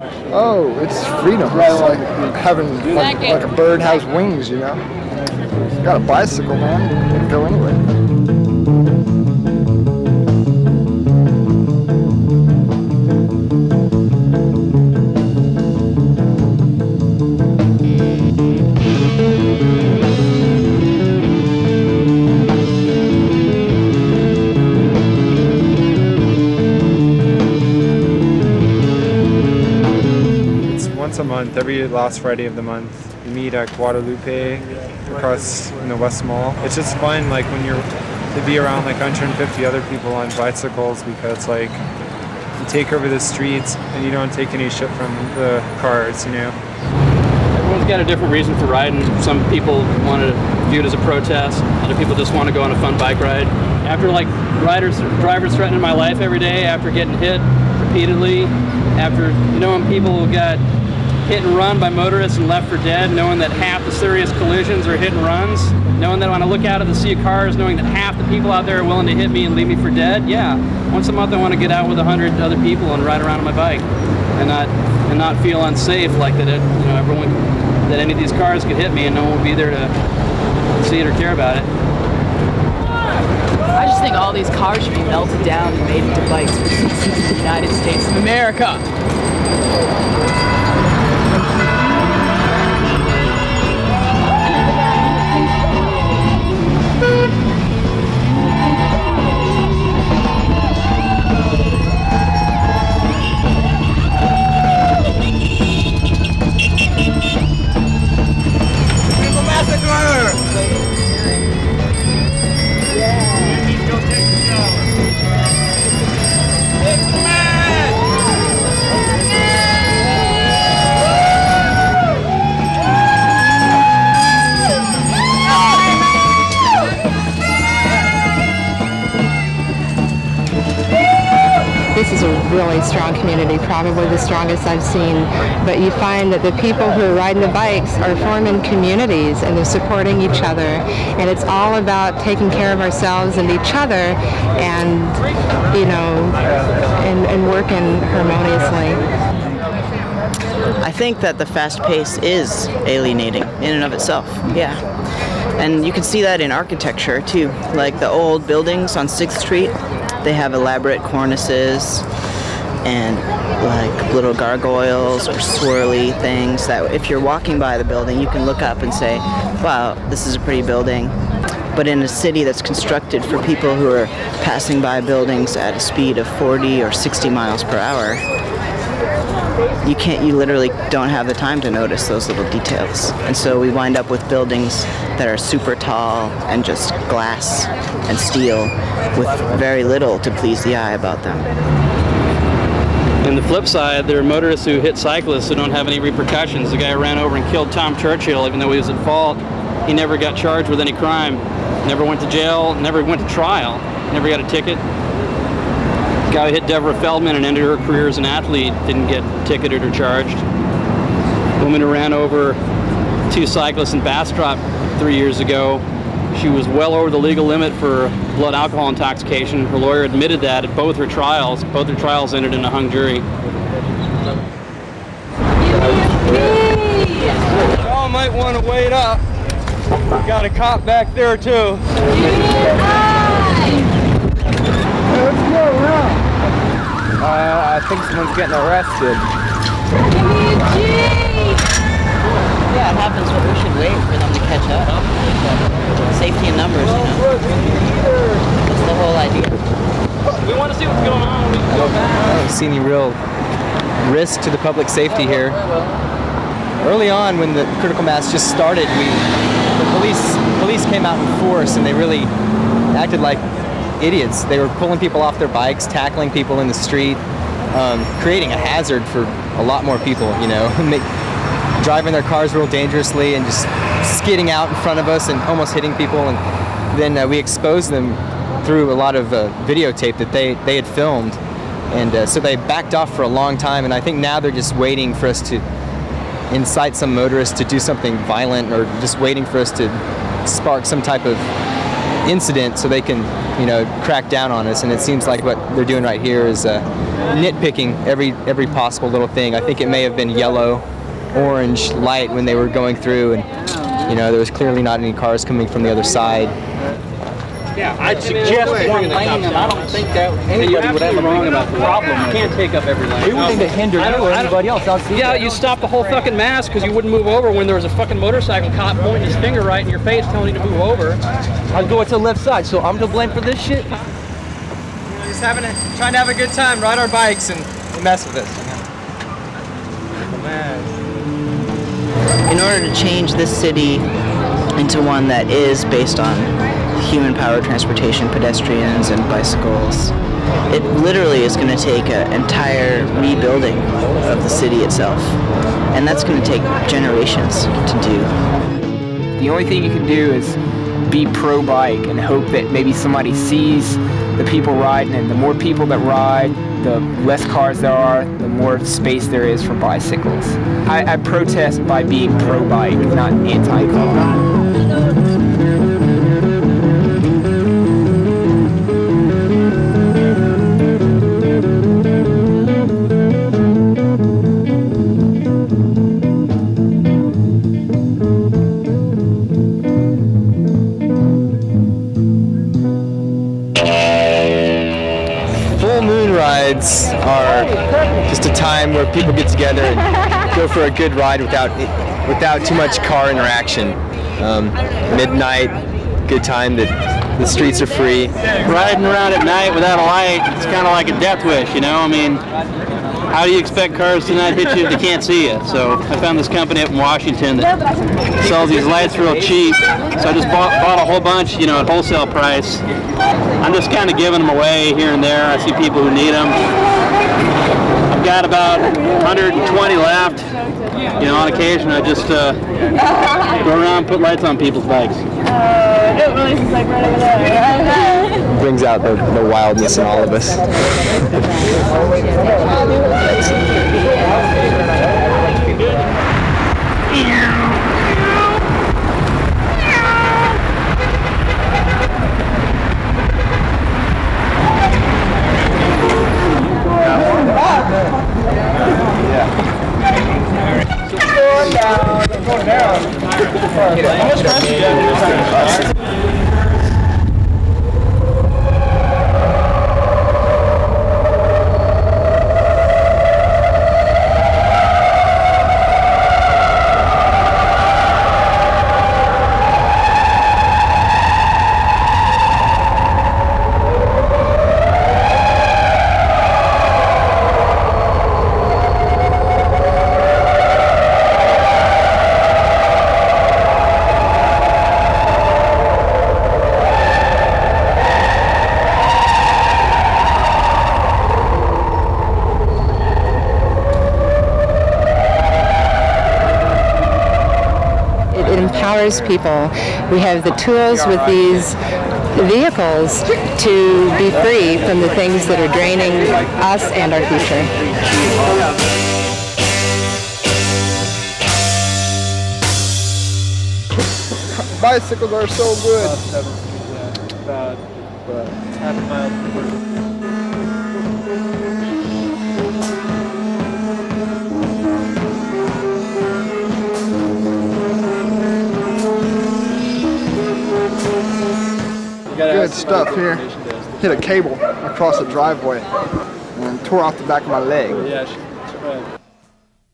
Oh, it's freedom. It's like having like a bird has wings, you know. Got a bicycle, man. You can go anywhere. Once a month, every last Friday of the month, we meet at Guadalupe across in the West Mall. It's just fun, like when you're to be around like 150 other people on bicycles, because like you take over the streets and you don't take any shit from the cars, you know. Everyone's got a different reason for riding. Some people want to view it as a protest. Other people just want to go on a fun bike ride. After like drivers threatening my life every day, after getting hit repeatedly, after knowing people who got hit and run by motorists and left for dead, knowing that half the serious collisions are hit and runs, knowing that when I look out at the sea of cars, knowing that half the people out there are willing to hit me and leave me for dead, yeah, once a month I want to get out with 100 other people and ride around on my bike and not feel unsafe, like that everyone, that any of these cars could hit me and no one will be there to see it or care about it. I just think all these cars should be melted down and made into bikes for citizens of the United States of America. This is a really strong community, probably the strongest I've seen. But you find that the people who are riding the bikes are forming communities and they're supporting each other. And it's all about taking care of ourselves and each other and, you know, and working harmoniously. I think that the fast pace is alienating in and of itself, yeah. And you can see that in architecture too, like the old buildings on 6th Street. They have elaborate cornices and like little gargoyles or swirly things that if you're walking by the building, you can look up and say, wow, this is a pretty building. But in a city that's constructed for people who are passing by buildings at a speed of 40 or 60 miles per hour, you literally don't have the time to notice those little details. And so we wind up with buildings that are super tall and just glass and steel with very little to please the eye about them. And the flip side, there are motorists who hit cyclists who don't have any repercussions. The guy who ran over and killed Tom Churchill, even though he was at fault, he never got charged with any crime, never went to jail, never went to trial, never got a ticket. The guy who hit Deborah Feldman and ended her career as an athlete didn't get ticketed or charged. The woman who ran over 2 cyclists in Bastrop 3 years ago, she was well over the legal limit for blood alcohol intoxication. Her lawyer admitted that at both her trials. Both her trials ended in a hung jury. Y'all might want to wait up. We got a cop back there too. Let's go around. I think someone's getting arrested. Yeah, it happens, but we should wait for them to catch up. Safety in numbers, you know. That's the whole idea. We want to see what's going on when we can go back. I don't see any real risk to the public safety here. Early on, when the critical mass just started, the police came out in force and they really acted like idiots. They were pulling people off their bikes, tackling people in the street, creating a hazard for a lot more people, you know, driving their cars real dangerously and just skidding out in front of us and almost hitting people. And then we exposed them through a lot of videotape that they had filmed. And so they backed off for a long time, and I think now they're just waiting for us to incite some motorists to do something violent, or just waiting for us to spark some type of incident so they can, you know, crack down on us. And it seems like what they're doing right here is nitpicking every possible little thing. I think it may have been yellow, orange light when they were going through, and you know, there was clearly not any cars coming from the other side. Yeah, I'd suggest one lane, and I don't think that anybody would have a wrong about the problem. You can't take up every lane. We wouldn't think to hinder you or anybody else. Yeah, you stopped the whole fucking mass because you wouldn't move over when there was a fucking motorcycle cop pointing his finger right in your face telling you to move over. I was going to the left side, so I'm to blame for this shit? Just trying to have a good time, ride our bikes, and mess with us. In order to change this city into one that is based on human-powered transportation, pedestrians, and bicycles, it literally is going to take an entire rebuilding of the city itself. And that's going to take generations to do. The only thing you can do is be pro-bike and hope that maybe somebody sees the people riding, and the more people that ride, the less cars there are, the more space there is for bicycles. I protest by being pro-bike, not anti-car. Rides are just a time where people get together and go for a good ride without too much car interaction. Midnight, good time that the streets are free. Riding around at night without a light, it's kind of like a death wish, you know? I mean, how do you expect cars to not hit you if they can't see you? So I found this company up in Washington that sells these lights real cheap. So I just bought a whole bunch, you know, at wholesale price. I'm just kind of giving them away here and there. I see people who need them. I've got about 120 left. You know, on occasion I just go around and put lights on people's bikes. It really is like right over there. Brings out the wildness in all of us. Empowers people. We have the tools with these vehicles to be free from the things that are draining us and our future. Bicycles are so good. About half a mile. Good stuff here. Hit a cable across the driveway and tore off the back of my leg. Yeah.